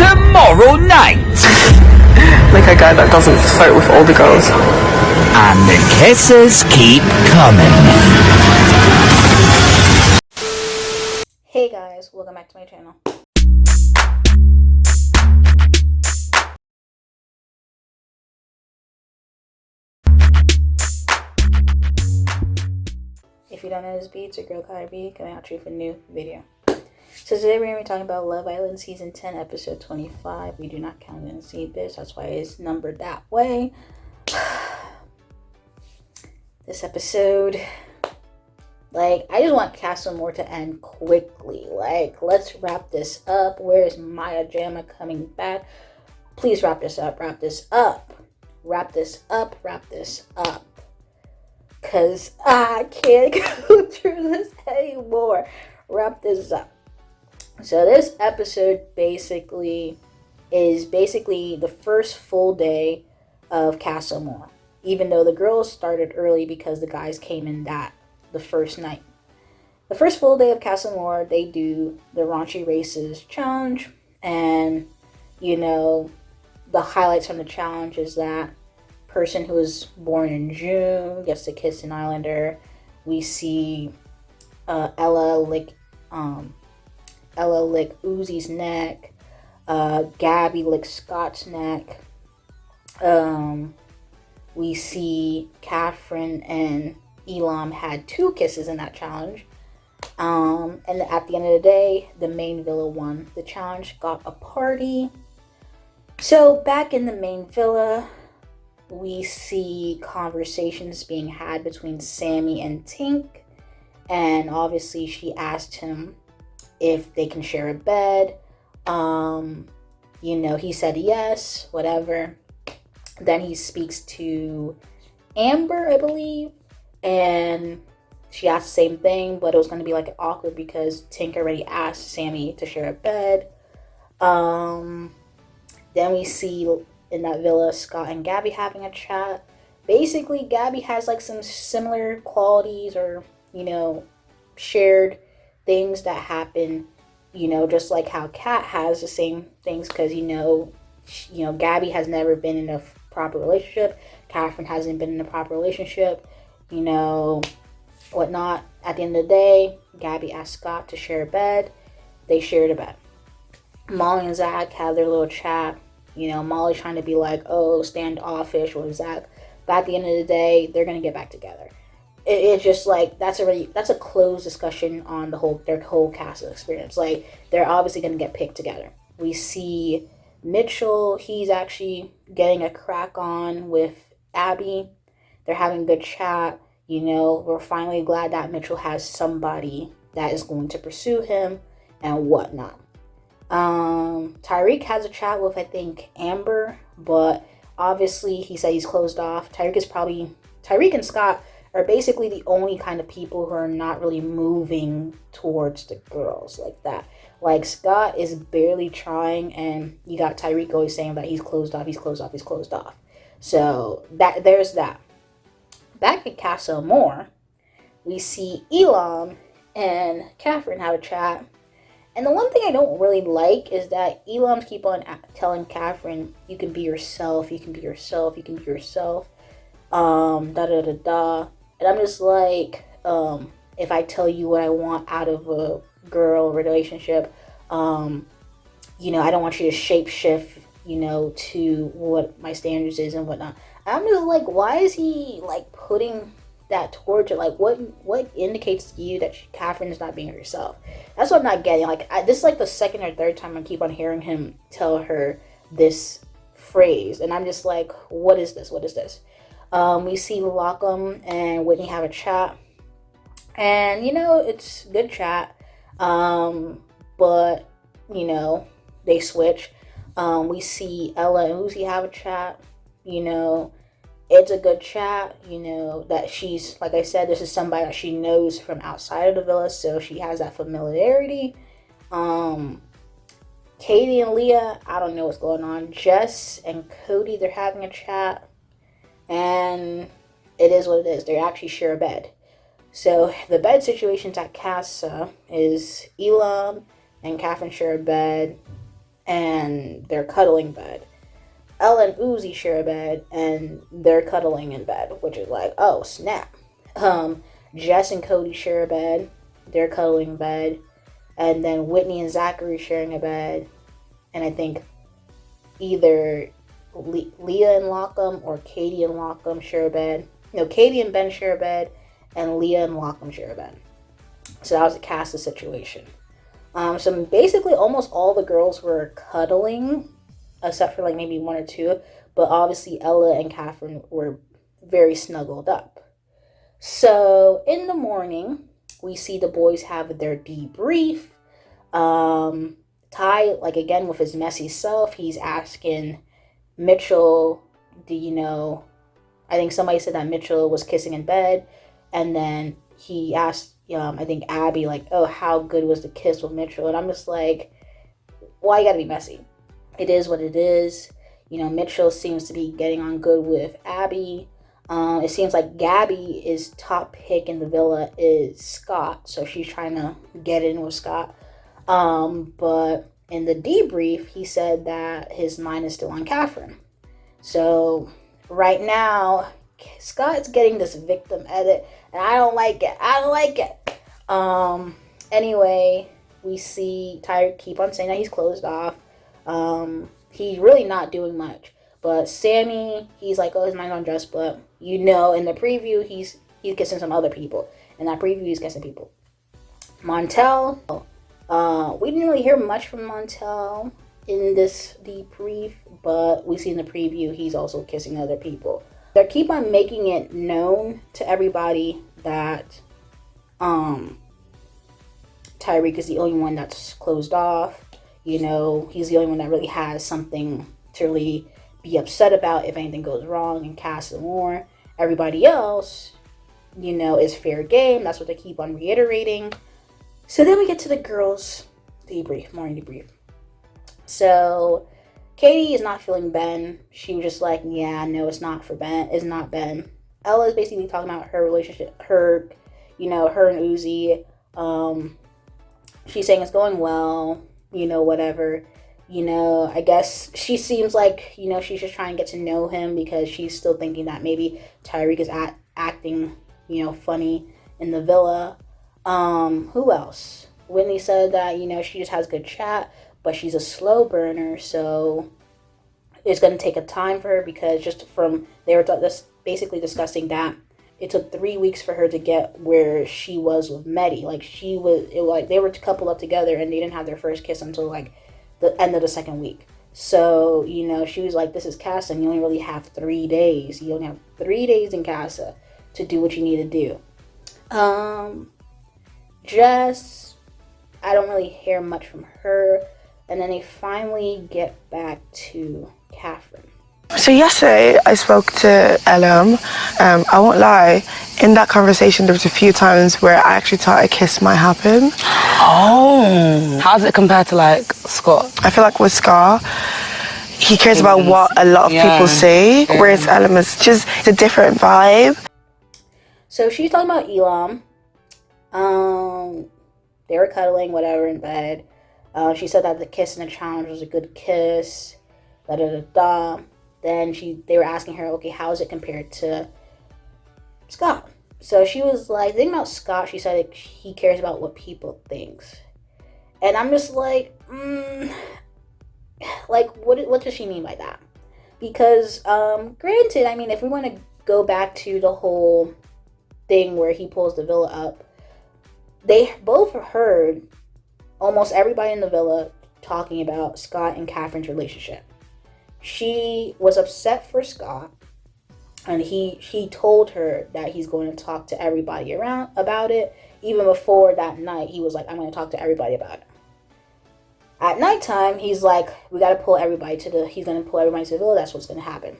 tomorrow night. Like a guy that doesn't flirt with older girls. And the kisses keep coming. Hey guys, welcome back to my channel. If you don't know this beat, it's your girl KylerB coming out to you with a new video. So today we're going to be talking about Love Island Season 10, Episode 25. We do not count it in C, bitch. That's why it's numbered that way. This episode, I just want Casa Amor to end quickly. Let's wrap this up. Where is Maya Jama coming back? Please wrap this up. Wrap this up. Wrap this up. Wrap this up. Because I can't go through this anymore. Wrap this up. So this episode basically is the first full day of Casa Amor. Even though the girls started early because the guys came in the first night. The first full day of Casa Amor, they do the Raunchy Races challenge. And, the highlights from the challenge is that person who was born in June gets to kiss an islander. We see Ella lick Uzi's neck. Gabby lick Scott's neck. We see Catherine and Elam had 2 kisses in that challenge. And at the end of the day, the main villa won the challenge, got a party. So back in the main villa, we see conversations being had between Sammy and Tink. And obviously she asked him if they can share a bed. He said yes, whatever. Then he speaks to Amber, I believe. And she asked the same thing, but it was going to be awkward because Tink already asked Sammy to share a bed. Then we see in that villa Scott and Gabby having a chat. Basically, Gabby has some similar qualities or, shared things that happen, just like how Kat has the same things because, Gabby has never been in a proper relationship. Catherine hasn't been in a proper relationship, whatnot. At the end of the day, Gabby asked Scott to share a bed. They shared a bed. Molly and Zach had their little chat. Molly trying to be standoffish with Zach. But at the end of the day, they're going to get back together. It's just that's a closed discussion on their whole cast experience. They're obviously going to get picked together. We see Mitchell, he's actually getting a crack on with Abby. They're having a good chat. We're finally glad that Mitchell has somebody that is going to pursue him and whatnot. Tyreek has a chat with, I think, Amber, but obviously he said he's closed off. Tyreek and Scott are basically the only kind of people who are not really moving towards the girls like that. Scott is barely trying, and you got Tyreek always saying that he's closed off. So there's that. Back at Casa Amor, we see Elam and Catherine have a chat. And the one thing I don't really like is that Elam keep on telling Catherine, you can be yourself, you can be yourself, you can be yourself, da-da-da-da. And I'm just if I tell you what I want out of a girl relationship, I don't want you to shapeshift, to what my standards is and whatnot. I'm just why is he, putting that towards her? What indicates to you that Catherine is not being herself? That's what I'm not getting. This is the second or third time I keep on hearing him tell her this phrase, and I'm just what is this? We see Lockham and Whitney have a chat, and it's good chat, but they switch. We see Ella and Uzi have a chat. It's a good chat, that she's, like I said, this is somebody that she knows from outside of the villa, so she has that familiarity. Katie and Leah, I don't know what's going on. Jess and Cody, they're having a chat, and it is what it is. They actually share a bed. So the bed situations at Casa is Elam and Catherine share a bed, and they're cuddling in bed. Ella and Uzi share a bed, and they're cuddling in bed, which is like, oh, snap. Jess and Cody share a bed. They're cuddling in bed. And then Whitney and Zachary sharing a bed. And I think either Leah and Lockham or Katie and Lockham share a bed. No, Katie and Ben share a bed. And Leah and Lockham share a bed. So that was the Casa situation. So basically almost all the girls were cuddling, except for like maybe one or two. But obviously Ella and Catherine were very snuggled up. So in the morning, we see the boys have their debrief. Ty, like again with his messy self, he's asking Mitchell, do you know, I think somebody said that Mitchell was kissing in bed. And then he asked, I think Abby, like, oh, how good was the kiss with Mitchell? And I'm just like, why you gotta be messy? It is what it is. Mitchell seems to be getting on good with Abby. It seems like Gabby is top pick in the villa is Scott. So she's trying to get in with Scott. But in the debrief, he said that his mind is still on Catherine. So right now, Scott's getting this victim edit, and I don't like it. Anyway, we see Tyreek keep on saying that he's closed off. He's really not doing much. But Sammy, he's like, oh, his mind's on Jess, but in the preview, he's kissing some other people. In that preview, he's kissing people. Montel, we didn't really hear much from Montel in this debrief, but we see in the preview, he's also kissing other people. They keep on making it known to everybody that Tyreek is the only one that's closed off. He's the only one that really has something to really be upset about if anything goes wrong in Casa Amor. Everybody else, is fair game. That's what they keep on reiterating. So then we get to the girls' morning debrief. So Katie is not feeling Ben. She was just like, yeah, no, it's not for Ben. It's not Ben. Ella is basically talking about her relationship, her and Uzi. She's saying it's going well, whatever. I guess she seems like, she's just trying to get to know him because she's still thinking that maybe Tyreek is acting, funny in the villa. Who else? Whitney said that, she just has good chat, but she's a slow burner, so it's going to take a time for her because they were basically discussing that it took 3 weeks for her to get where she was with Mehdi. They were coupled up together and they didn't have their first kiss until like the end of the second week. So, she was like, this is Casa and you only really have 3 days. You only have 3 days in Casa to do what you need to do. Jess, I don't really hear much from her. And then they finally get back to Catherine. So yesterday I spoke to Elam. I won't lie, in that conversation there was a few times where I actually thought a kiss might happen. Oh, how does it compare to like Scott? I feel like with Scott, he cares about what a lot of people say, whereas Elam is just a different vibe. So she's talking about Elam. They were cuddling, whatever, in bed. She said that the kiss in the challenge was a good kiss. Then they were asking her, okay, how is it compared to Scott? So she was like, thinking about Scott, she said he cares about what people think. And I'm just like, what does she mean by that? Because, granted, I mean, if we want to go back to the whole thing where he pulls the villa up, they both heard almost everybody in the villa talking about Scott and Catherine's relationship. She was upset for Scott, and he told her that he's going to talk to everybody around about it. Even before that night, he was like, I'm going to talk to everybody about it. At nighttime, he's like, he's going to pull everybody to the villa. That's what's going to happen.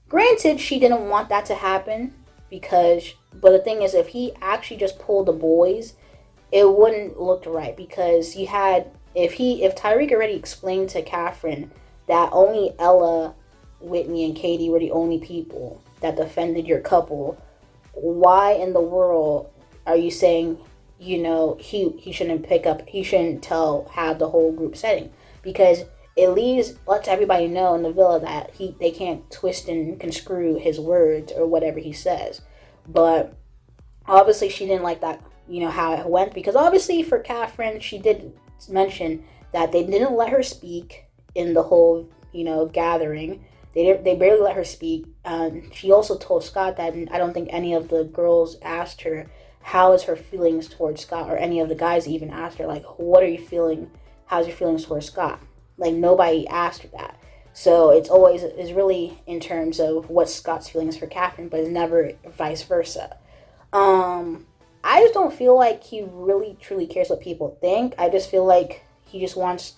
Granted, she didn't want that to happen but the thing is, if he actually just pulled the boys, it wouldn't look right, because if Tyreek already explained to Catherine that only Ella, Whitney, and Katie were the only people that defended your couple, why in the world are you saying, he shouldn't have the whole group setting? Because lets everybody know in the villa that they can't twist and construe his words or whatever he says. But obviously she didn't like that, how it went, because obviously for Catherine, she did mention that they didn't let her speak in the whole, gathering. They barely let her speak. She also told Scott that I don't think any of the girls asked her how is her feelings towards Scott, or any of the guys even asked her, like, what are you feeling? How's your feelings towards Scott? Like, nobody asked her that. So it's really in terms of what Scott's feelings for Catherine, but it's never vice versa. I just don't feel like he really truly cares what people think. I just feel like he just wants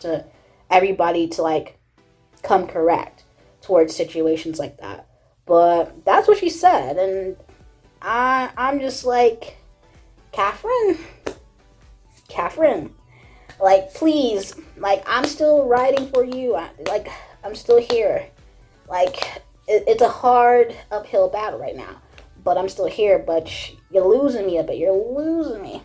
everybody to, like, come correct towards situations like that. But that's what she said, and I'm just like, Catherine, like, please, like, I'm still riding for you. I'm still here. Like, it's a hard uphill battle right now, but I'm still here. But you're losing me a bit. You're losing me.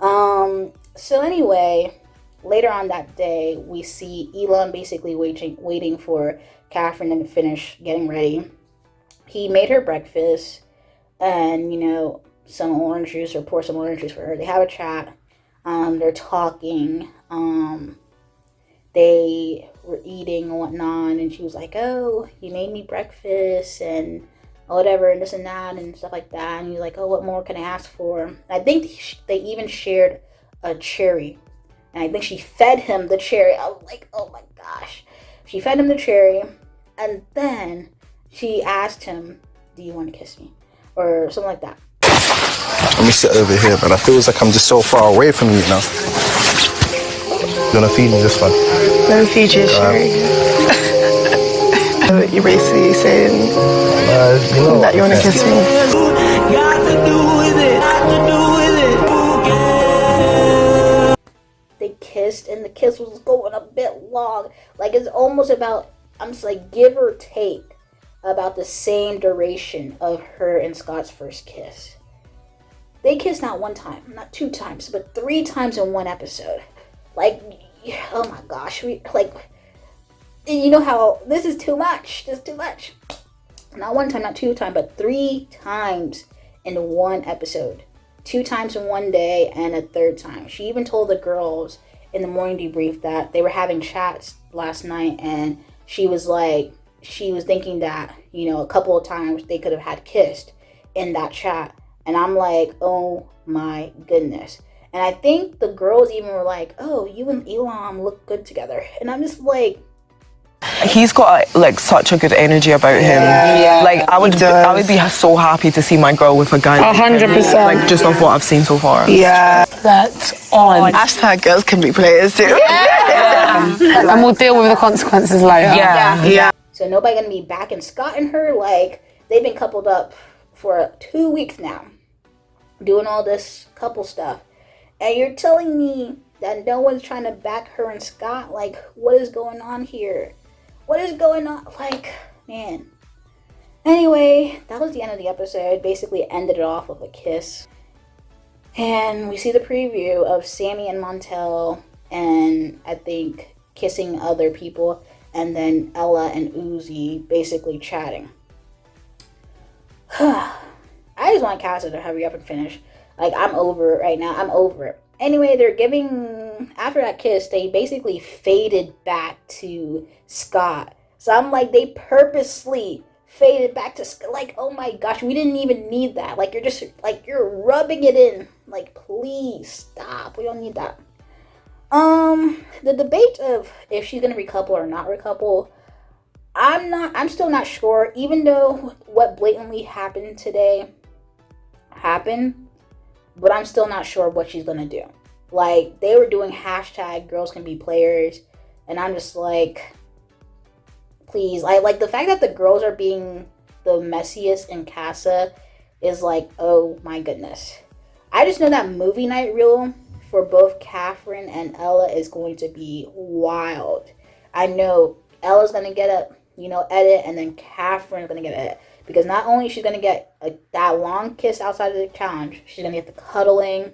So anyway, later on that day, we see Elam basically waiting for Catherine to finish getting ready. He made her breakfast and, some orange juice, or pour some orange juice for her. They have a chat. They're talking. They were eating and whatnot, and she was like, oh, you made me breakfast and whatever, and this and that and stuff like that. And he's like, oh, what more can I ask for? I think they even shared a cherry, and I think she fed him the cherry. I was like, oh my gosh. She fed him the cherry, and then she asked him, do you want to kiss me? Or something like that. Let me sit over here, but I feel like I'm just so far away from you now. You wanna feed me this one? Let me feed you a cherry. So you're basically saying that you want to kiss me. They kissed, and the kiss was going a bit long. Like, it's almost about, I'm just like, give or take, about the same duration of her and Scott's first kiss. They kissed not one time, not two times, but 3 times in one episode. Like, oh my gosh, you know how this is too much. This is too much. Not one time, not 2 times, but 3 times in one episode. 2 times in one day, and a 3rd time. She even told the girls in the morning debrief that they were having chats last night, and she was thinking that, a couple of times they could have had kissed in that chat. And I'm like, oh my goodness. And I think the girls even were like, oh, you and Elam look good together. And I'm just like, He's got such a good energy about him. Yeah. Like, I would be so happy to see my girl with a guy. 100%. Like, just off what I've seen so far. Yeah. That's on. Hashtag girls can be players too. Yeah. And we'll deal with the consequences later. Yeah. So nobody gonna be backing Scott and her? Like, they've been coupled up for 2 weeks now, doing all this couple stuff. And you're telling me that no one's trying to back her and Scott? Like, what is going on here? What is going on? Like, man. Anyway, that was the end of the episode. Basically ended it off with a kiss. And we see the preview of Sammy and Montel, and I think kissing other people, and then Ella and Uzi basically chatting. I just want Casa to hurry up and finish. Like, I'm over it right now. I'm over it. Anyway, after that kiss, they basically faded back to Scott. So I'm like, they purposely faded back to Scott. Like, oh my gosh, we didn't even need that. Like, you're rubbing it in. Like, please stop. We don't need that. The debate of if she's gonna recouple or not recouple, I'm still not sure, even though what blatantly happened today happened, but I'm still not sure what she's gonna do. Like, they were doing hashtag girls can be players, and I'm just like, please. Like the fact that the girls are being the messiest in Casa is like, oh my goodness. I just know that movie night reel for both Catherine and Ella is going to be wild. I know Ella's gonna get a edit, and then Catherine's gonna get an edit. Because not only is she going to get that long kiss outside of the challenge, she's going to get the cuddling.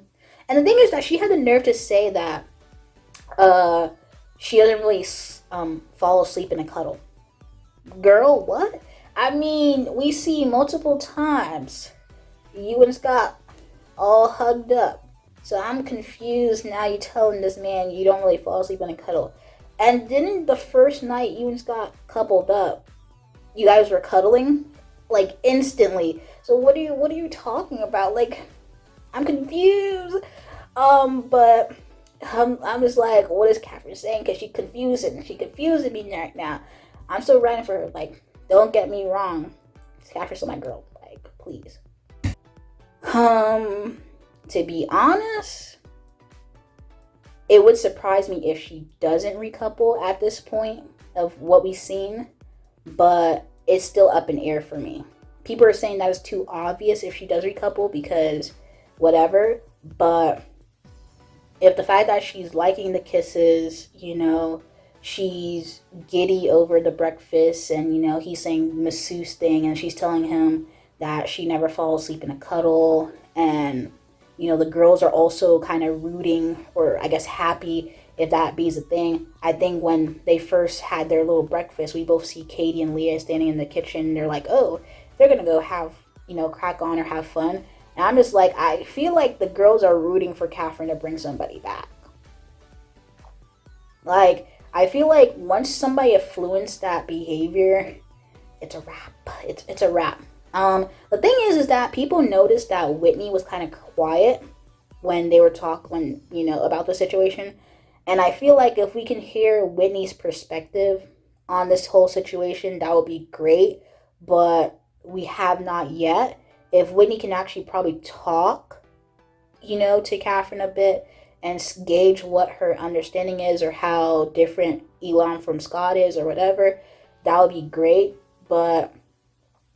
And the thing is that she had the nerve to say that she doesn't really fall asleep in a cuddle. Girl, what? I mean, we see multiple times you and Scott all hugged up. So I'm confused now. You telling this man you don't really fall asleep in a cuddle. And didn't the first night you and Scott coupled up, you guys were cuddling like instantly? So what are you talking about? Like, I'm confused. But I'm just like, what is Catherine saying? Because she confusing me right now. I'm still writing for her. Like, don't get me wrong, Catherine's still my girl. Like, please. To be honest, it would surprise me if she doesn't recouple at this point of what we've seen, but it's still up in air for me. People are saying that is too obvious if she does recouple because whatever, but if the fact that she's liking the kisses, you know, she's giddy over the breakfast, and, you know, he's saying masseuse thing, and she's telling him that she never falls asleep in a cuddle, and, you know, the girls are also kind of rooting, or I guess happy if that be the thing. I think when they first had their little breakfast, we both see Katie and Leah standing in the kitchen. They're like, oh, they're going to go have, you know, crack on or have fun. And I'm just like, I feel like the girls are rooting for Catherine to bring somebody back. Like, I feel like once somebody influenced that behavior, it's a wrap. It's a wrap. The thing is that people noticed that Whitney was kind of quiet when they were talking, you know, about the situation. And I feel like if we can hear Whitney's perspective on this whole situation, that would be great. But we have not yet. If Whitney can actually probably talk, you know, to Catherine a bit and gauge what her understanding is or how different Elam from Scott is or whatever, that would be great. But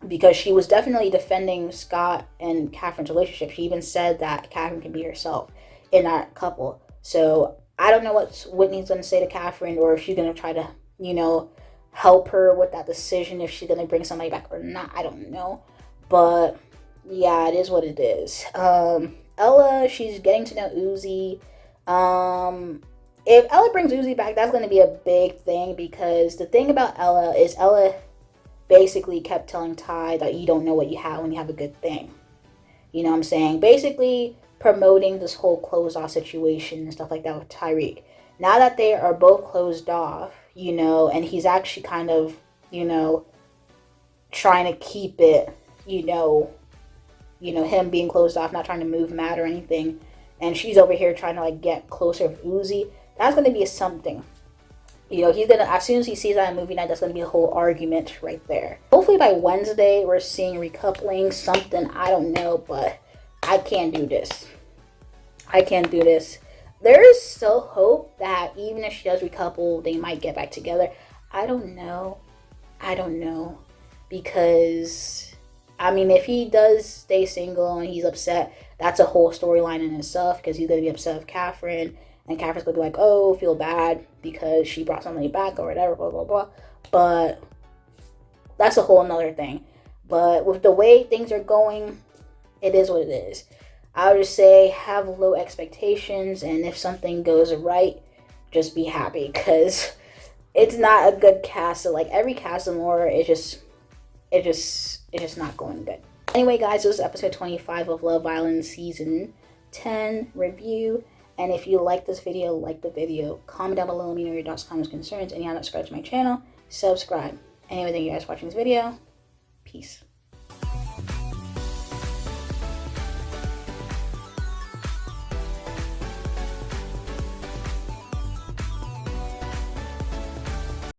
because she was definitely defending Scott and Catherine's relationship. She even said that Catherine can be herself in that couple. So I don't know what Whitney's going to say to Catherine, or if she's going to try to, you know, help her with that decision, if she's going to bring somebody back or not. I don't know. But yeah, it is what it is. Ella, she's getting to know Uzi. If Ella brings Uzi back, that's going to be a big thing, because the thing about Ella is Ella basically kept telling Ty that you don't know what you have when you have a good thing. You know what I'm saying? Basically promoting this whole closed off situation and stuff like that with Tyreek. Now that they are both closed off, you know, and he's actually kind of, you know, trying to keep it, you know, him being closed off, not trying to move Matt or anything. And she's over here trying to, like, get closer with Uzi. That's going to be something. You know, he's going to, as soon as he sees that in movie night, that's going to be a whole argument right there. Hopefully by Wednesday, we're seeing recoupling, something, I don't know, but I can't do this. I can't do this. There is still hope that even if she does recouple, they might get back together. I don't know. Because, I mean, if he does stay single and he's upset, that's a whole storyline in itself, because he's going to be upset with Catherine. And Catherine's going to be like, oh, feel bad because she brought somebody back or whatever, blah, blah, blah. But that's a whole nother thing. But with the way things are going, it is what it is. I would just say have low expectations. And if something goes right, just be happy. Because it's not a good cast. So, like, every Casa Amor is just not going good. Anyway, guys, this is episode 25 of Love Island Season 10 review. And if you like this video, like the video, comment down below, let me know your thoughts, comments, concerns, and you haven't subscribed to my channel, subscribe. Anyway, thank you guys for watching this video. Peace.